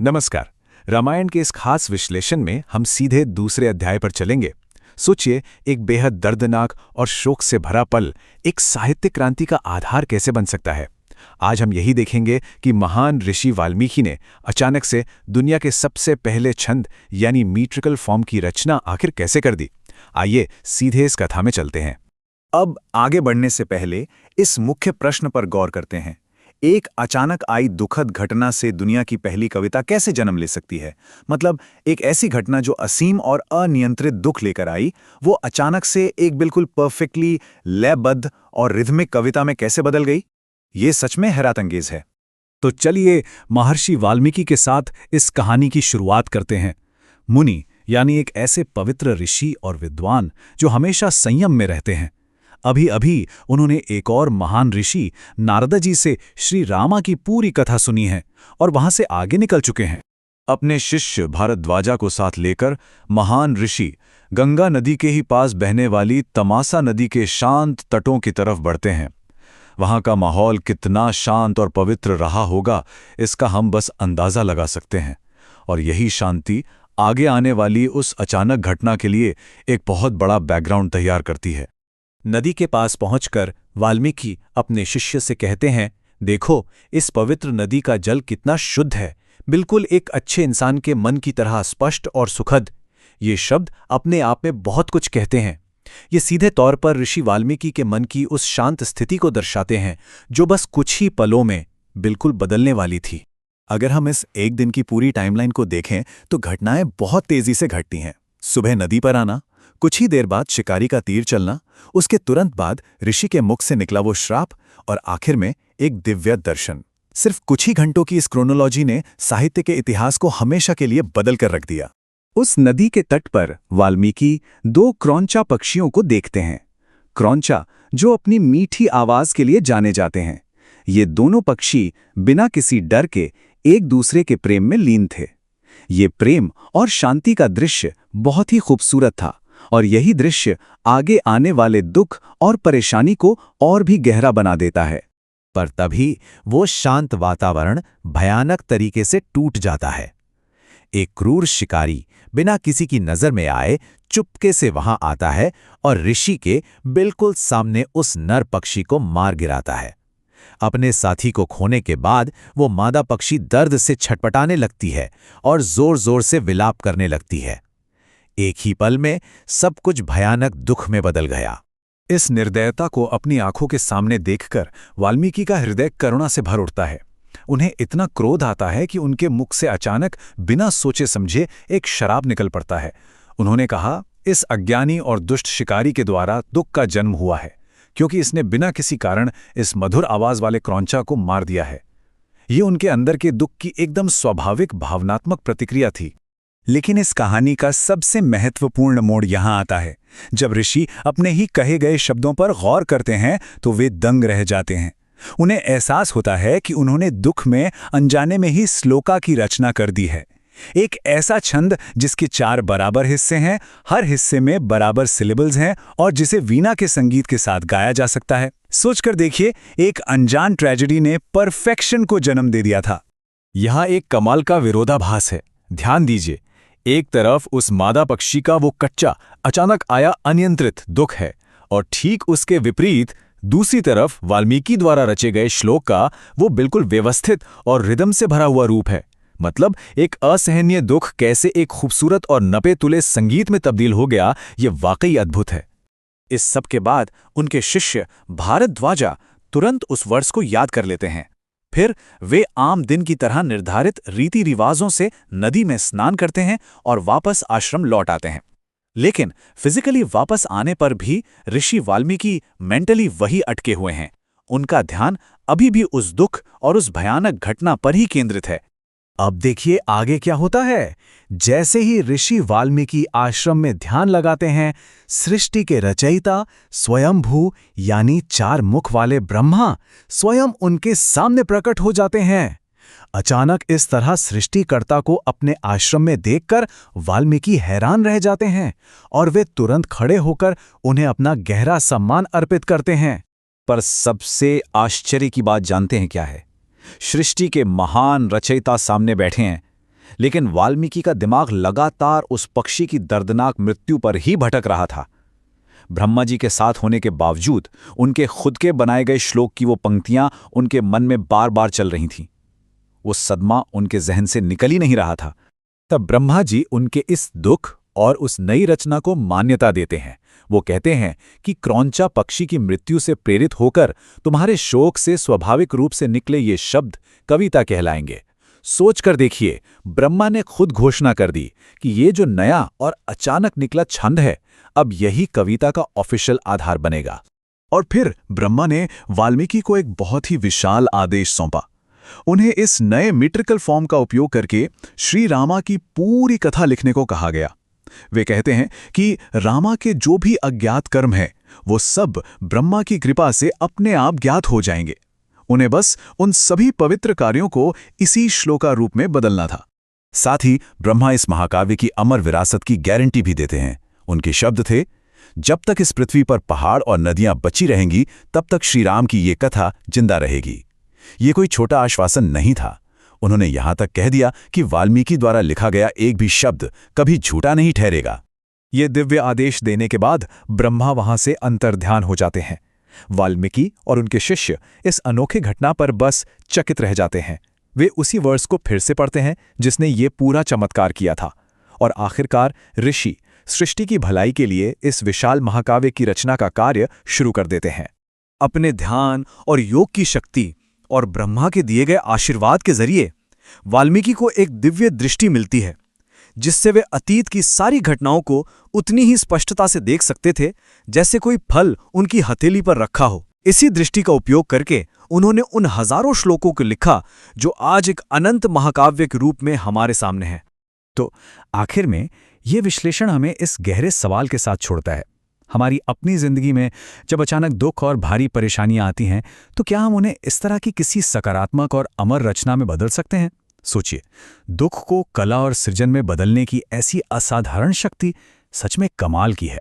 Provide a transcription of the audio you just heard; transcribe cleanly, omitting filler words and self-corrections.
नमस्कार। रामायण के इस खास विश्लेषण में हम सीधे दूसरे अध्याय पर चलेंगे। सोचिए, एक बेहद दर्दनाक और शोक से भरा पल एक साहित्य क्रांति का आधार कैसे बन सकता है। आज हम यही देखेंगे कि महान ऋषि वाल्मीकि ने अचानक से दुनिया के सबसे पहले छंद यानी मीट्रिकल फॉर्म की रचना आखिर कैसे कर दी। आइए सीधे इस कथा में चलते हैं। अब आगे बढ़ने से पहले इस मुख्य प्रश्न पर गौर करते हैं। एक अचानक आई दुखद घटना से दुनिया की पहली कविता कैसे जन्म ले सकती है? मतलब एक ऐसी घटना जो असीम और अनियंत्रित दुख लेकर आई, वो अचानक से एक बिल्कुल परफेक्टली लयबद्ध और रिथमिक कविता में कैसे बदल गई? ये सच में हैरतअंगेज है। तो चलिए महर्षि वाल्मीकि के साथ इस कहानी की शुरुआत करते हैं। मुनि यानी एक ऐसे पवित्र ऋषि और विद्वान जो हमेशा संयम में रहते हैं। अभी अभी उन्होंने एक और महान ऋषि नारद जी से श्री रामा की पूरी कथा सुनी है और वहां से आगे निकल चुके हैं। अपने शिष्य भारद्वाजा को साथ लेकर महान ऋषि गंगा नदी के ही पास बहने वाली तमासा नदी के शांत तटों की तरफ बढ़ते हैं। वहां का माहौल कितना शांत और पवित्र रहा होगा, इसका हम बस अंदाजा लगा सकते हैं। और यही शांति आगे आने वाली उस अचानक घटना के लिए एक बहुत बड़ा बैकग्राउंड तैयार करती है। नदी के पास पहुंचकर वाल्मीकि अपने शिष्य से कहते हैं, देखो इस पवित्र नदी का जल कितना शुद्ध है, बिल्कुल एक अच्छे इंसान के मन की तरह स्पष्ट और सुखद। ये शब्द अपने आप में बहुत कुछ कहते हैं। ये सीधे तौर पर ऋषि वाल्मीकि के मन की उस शांत स्थिति को दर्शाते हैं जो बस कुछ ही पलों में बिल्कुल बदलने वाली थी। अगर हम इस एक दिन की पूरी टाइमलाइन को देखें तो घटनाएं बहुत तेजी से घटती हैं। सुबह नदी पर आना, कुछ ही देर बाद शिकारी का तीर चलना, उसके तुरंत बाद ऋषि के मुख से निकला वो श्राप और आखिर में एक दिव्य दर्शन। सिर्फ कुछ ही घंटों की इस क्रोनोलॉजी ने साहित्य के इतिहास को हमेशा के लिए बदल कर रख दिया। उस नदी के तट पर वाल्मीकि दो क्रौंचा पक्षियों को देखते हैं। क्रौंचा जो अपनी मीठी आवाज के लिए जाने जाते हैं। ये दोनों पक्षी बिना किसी डर के एक दूसरे के प्रेम में लीन थे। ये प्रेम और शांति का दृश्य बहुत ही खूबसूरत था और यही दृश्य आगे आने वाले दुख और परेशानी को और भी गहरा बना देता है। पर तभी वो शांत वातावरण भयानक तरीके से टूट जाता है। एक क्रूर शिकारी बिना किसी की नजर में आए चुपके से वहां आता है और ऋषि के बिल्कुल सामने उस नर पक्षी को मार गिराता है। अपने साथी को खोने के बाद वो मादा पक्षी दर्द से छटपटाने लगती है और जोर जोर से विलाप करने लगती है। एक ही पल में सब कुछ भयानक दुख में बदल गया। इस निर्दयता को अपनी आंखों के सामने देखकर वाल्मीकि का हृदय करुणा से भर उठता है। उन्हें इतना क्रोध आता है कि उनके मुख से अचानक बिना सोचे समझे एक शराब निकल पड़ता है। उन्होंने कहा, इस अज्ञानी और दुष्ट शिकारी के द्वारा दुख का जन्म हुआ है, क्योंकि इसने बिना किसी कारण इस मधुर आवाज वाले क्रौंचा को मार दिया है। ये उनके अंदर के दुख की एकदम स्वाभाविक भावनात्मक प्रतिक्रिया थी। लेकिन इस कहानी का सबसे महत्वपूर्ण मोड़ यहाँ आता है। जब ऋषि अपने ही कहे गए शब्दों पर गौर करते हैं तो वे दंग रह जाते हैं। उन्हें एहसास होता है कि उन्होंने दुख में अनजाने में ही श्लोका की रचना कर दी है। एक ऐसा छंद जिसके 4 बराबर हिस्से हैं, हर हिस्से में बराबर सिलेबल्स हैं और जिसे वीणा के संगीत के साथ गाया जा सकता है। सोचकर देखिए, एक अनजान ट्रेजेडी ने परफेक्शन को जन्म दे दिया था। यहाँ एक कमाल का विरोधाभास है। ध्यान दीजिए, एक तरफ उस मादा पक्षी का वो कच्चा अचानक आया अनियंत्रित दुख है और ठीक उसके विपरीत दूसरी तरफ वाल्मीकि द्वारा रचे गए श्लोक का वो बिल्कुल व्यवस्थित और रिदम से भरा हुआ रूप है। मतलब एक असहनीय दुख कैसे एक खूबसूरत और नपे तुले संगीत में तब्दील हो गया, ये वाकई अद्भुत है। इस सब के बाद उनके शिष्य भारद्वाजा तुरंत उस वर्ष को याद कर लेते हैं। फिर वे आम दिन की तरह निर्धारित रीति रिवाजों से नदी में स्नान करते हैं और वापस आश्रम लौट आते हैं। लेकिन फिजिकली वापस आने पर भी ऋषि वाल्मीकि मेंटली वही अटके हुए हैं। उनका ध्यान अभी भी उस दुख और उस भयानक घटना पर ही केंद्रित है। अब देखिए आगे क्या होता है। जैसे ही ऋषि वाल्मीकि आश्रम में ध्यान लगाते हैं, सृष्टि के रचयिता स्वयंभू यानी 4 मुख वाले ब्रह्मा स्वयं उनके सामने प्रकट हो जाते हैं। अचानक इस तरह सृष्टिकर्ता को अपने आश्रम में देखकर वाल्मीकि हैरान रह जाते हैं और वे तुरंत खड़े होकर उन्हें अपना गहरा सम्मान अर्पित करते हैं। पर सबसे आश्चर्य की बात जानते हैं क्या है? सृष्टि के महान रचयिता सामने बैठे हैं, लेकिन वाल्मीकि का दिमाग लगातार उस पक्षी की दर्दनाक मृत्यु पर ही भटक रहा था। ब्रह्मा जी के साथ होने के बावजूद उनके खुद के बनाए गए श्लोक की वो पंक्तियां उनके मन में बार बार चल रही थीं। वो सदमा उनके जहन से निकल ही नहीं रहा था। तब ब्रह्मा जी उनके इस दुख और उस नई रचना को मान्यता देते हैं। वो कहते हैं कि क्रौंचा पक्षी की मृत्यु से प्रेरित होकर तुम्हारे शोक से स्वाभाविक रूप से निकले ये शब्द कविता कहलाएंगे। सोचकर देखिए, ब्रह्मा ने खुद घोषणा कर दी कि ये जो नया और अचानक निकला छंद है, अब यही कविता का ऑफिशियल आधार बनेगा। और फिर ब्रह्मा ने वाल्मीकि को एक बहुत ही विशाल आदेश सौंपा। उन्हें इस नए मीट्रिकल फॉर्म का उपयोग करके श्री रामा की पूरी कथा लिखने को कहा गया। वे कहते हैं कि रामा के जो भी अज्ञात कर्म हैं, वो सब ब्रह्मा की कृपा से अपने आप ज्ञात हो जाएंगे। उन्हें बस उन सभी पवित्र कार्यों को इसी श्लोका रूप में बदलना था। साथ ही ब्रह्मा इस महाकाव्य की अमर विरासत की गारंटी भी देते हैं। उनके शब्द थे, जब तक इस पृथ्वी पर पहाड़ और नदियां बची रहेंगी, तब तक श्री राम की ये कथा जिंदा रहेगी। ये कोई छोटा आश्वासन नहीं था। उन्होंने यहां तक कह दिया कि वाल्मीकि द्वारा लिखा गया एक भी शब्द कभी झूठा नहीं ठहरेगा। ये दिव्य आदेश देने के बाद ब्रह्मा वहां से अंतर्ध्यान हो जाते हैं। वाल्मीकि और उनके शिष्य इस अनोखे घटना पर बस चकित रह जाते हैं। वे उसी वर्ष को फिर से पढ़ते हैं जिसने ये पूरा चमत्कार किया था, और आखिरकार ऋषि सृष्टि की भलाई के लिए इस विशाल महाकाव्य की रचना का कार्य शुरू कर देते हैं। अपने ध्यान और योग की शक्ति और ब्रह्मा के दिए गए आशीर्वाद के जरिए वाल्मीकि को एक दिव्य दृष्टि मिलती है, जिससे वे अतीत की सारी घटनाओं को उतनी ही स्पष्टता से देख सकते थे जैसे कोई फल उनकी हथेली पर रखा हो। इसी दृष्टि का उपयोग करके उन्होंने उन हजारों श्लोकों को लिखा जो आज एक अनंत महाकाव्य के रूप में हमारे सामने है। तो आखिर में ये विश्लेषण हमें इस गहरे सवाल के साथ छोड़ता है, हमारी अपनी जिंदगी में जब अचानक दुख और भारी परेशानियां आती हैं, तो क्या हम उन्हें इस तरह की किसी सकारात्मक और अमर रचना में बदल सकते हैं? सोचिए, दुख को कला और सृजन में बदलने की ऐसी असाधारण शक्ति सच में कमाल की है।